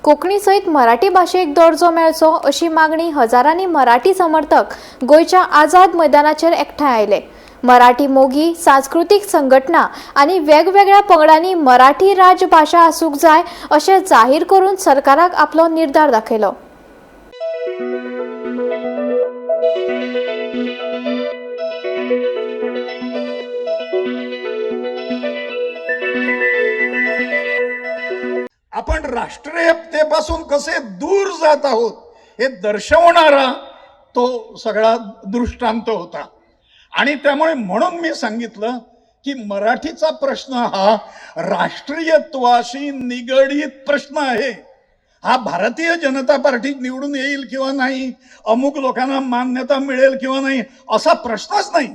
कोंकणी सयत मराठी भाषेक दर्जो मेळचो अशी मागणी हजारांनी मराठी समर्थक गोयच्या आझाद मैदानाचेर एकठांय आयले। मराठी मोगी सांस्कृतिक संघटना आणि वेगवेगळ्या पंगडांनी मराठी राजभाषा आसूंक जाय अशें जाहीर करून सरकाराक आपलो निर्धार दाखयलो। आपण राष्ट्रीयतेपासून कसे दूर जात आहोत हे दर्शवणारा तो सगळा दृष्टांत होता। आणि त्यामुळे म्हणून मी सांगितलं की मराठीचा प्रश्न हा राष्ट्रीयत्वाशी निगडीत प्रश्न आहे। हा भारतीय जनता पार्टी निवडून येईल किंवा नाही, अमुक लोकांना मान्यता मिळेल किंवा नाही असा प्रश्नच नाही।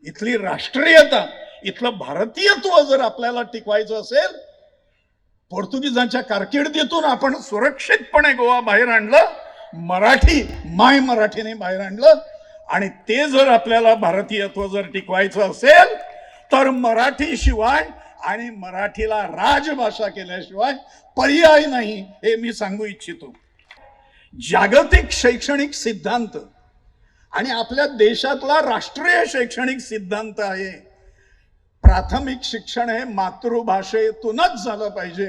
इथली राष्ट्रीयता, इथलं भारतीयत्व जर आपल्याला टिकवायचं असेल, पोर्तुगीजांच्या कारकिर्दीतून आपण सुरक्षितपणे गोवा बाहेर आणलं, मराठी माय मराठीने बाहेर आणलं, आणि ते जर आपल्याला भारतीयत्व जर टिकवायचं असेल तर मराठी शिवाय आणि मराठीला राजभाषा केल्याशिवाय पर्याय नाही, हे मी सांगू इच्छितो। जागतिक शैक्षणिक सिद्धांत आणि आपल्या देशातला राष्ट्रीय शैक्षणिक सिद्धांत आहे, प्राथमिक शिक्षण हे मातृभाषेतूनच झालं पाहिजे।